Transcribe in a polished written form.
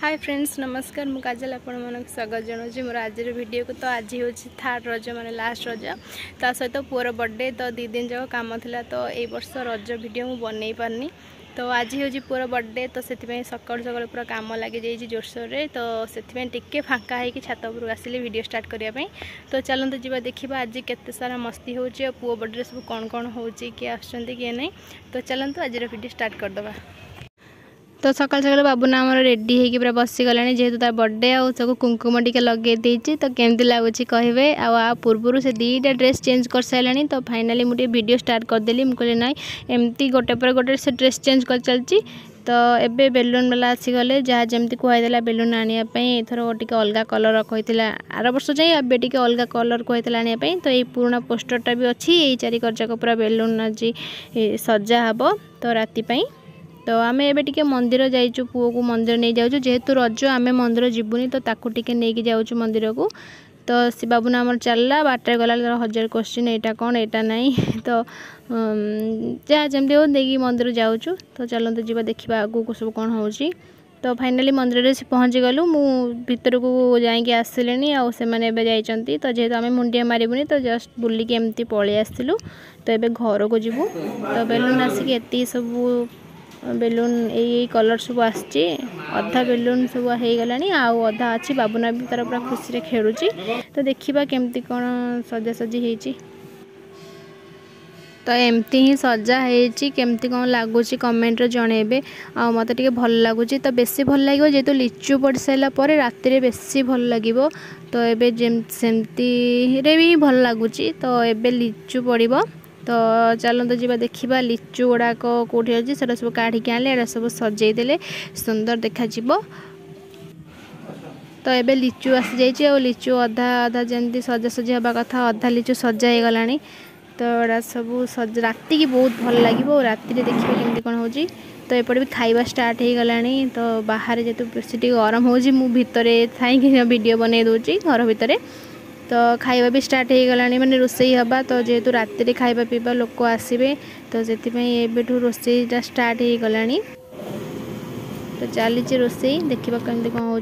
Hi friends नमस्कार मु काजल आपण मन स्वागत जनाऊँ मोर आज वीडियो को। तो आज हूँ थर्ड रज माने लास्ट रज ता सहित पुअर बर्थडे तो 2 दिन जाक कम था तो ये वर्ष रज वीडियो मुझे बनई पारनी। तो आज हूँ पुअर बर्थडे तो से सकाल सकाल पूरा कम लगी जाइए जोरसोर रे तो से टिके फाँका होगी छात उपरକୁ आसिले वीडियो स्टार्ट करने। तो चलते जी देखा आज केते सारा मस्ती हो पुओ बर्थडे सब कौन कौन हो किए आसुँच किए नहीं। तो चलते आज वीडियो स्टार्ट करदे। तो सकाल सकाल बाबूना आम रेडी होगी पूरा बसीगला जेहेतु तार बर्थडे आउ सब कुंकुम टिके लगे देती। तो केमती लगुच कहे आ पूर्व से 2टा ड्रेस चेंज कर सारे। तो फाइनाली मुझे वीडियो स्टार्ट करदेली मुझे ना एमती गोटे पर गोटे से ड्रेस चेंज कर चलती। तो एबे बेलून वाला आसीगले जहाँ जमी कहला बेलून आने एथर टे अलग कलर कही आर वर्ष जाए ए टे अलग कलर कहला आने। तो ये पुराना पोस्टरटा भी अच्छी यही 4 करजाक पूरा बेलून आज सजा हे तो राति। तो आम ए मंदिर जाइचु पुओ को मंदिर नहीं जाऊँ जेहेतु रज आम मंदिर जीवनी तो ताकू टिके नहीं जाऊँ मंदिर को। तो सी बाबूना आमर चलला बाटर गला 1000 क्वेश्चन एटा कौन एटा नहीं। तो जहाँ जमी हो देखिए मंदिर जाऊँ। तो चलते जी देखा आगू को सब कौन हो। तो फाइनाली मंदिर से पहुँची गलु मु भीतर को जाइए आसिले आते। तो जेहेतु आम मुंडिया मारूनी तो जस्ट बुलिकी एमती पलि आसलु। तो ये घर को जीवु तो बेलून आसिक एति सब बेलून यही कलर सब आसची अधा बेलून सब हो गला आउ अधा अच्छी बाबूना भी तार पूरा खुशी रे खेलुची। तो देखा केमती कौन सजासजी होती। तो एमती ही सजा होती केमती कौन लगुच कमेंट रे जनइबे आ मते टिके भल लगुच। तो बेसी भल लगे जेहेतु लिचु पड़ सारा पर राति बेसी भल लगे। तो एबे सेमती रे भी भल लगुच। तो एबे लिचु पड़ो तो चलते जी देखा लिचु गुड़ाक कौटी अच्छी से सब काढ़िक आने सब सजेदेले सुंदर देखा। तो ये लिचु आसी जाइए और लिचु अधा अधा जमी सजासजी हवा कथा अधा लिचु सजा हो गला। तो एड़ा सब सज राति की बहुत भल लगे राति देखिए केमती कौन हो। तो एपटे भी खाइबा स्टार्ट हो गला। तो बाहर जेहेतु बेसी गरम हो भितर थी वीडियो बनई दूसरी घर भितर। तो खाइबा भी स्टार्ट हो गला माने रोसई हवा। तो जेहेतु राति खाइबा पीवा लोक आसबे तो से एबेठू रोसईटा स्टार्ट हो गला। तो चली रोसई देखा केमती कौन हो।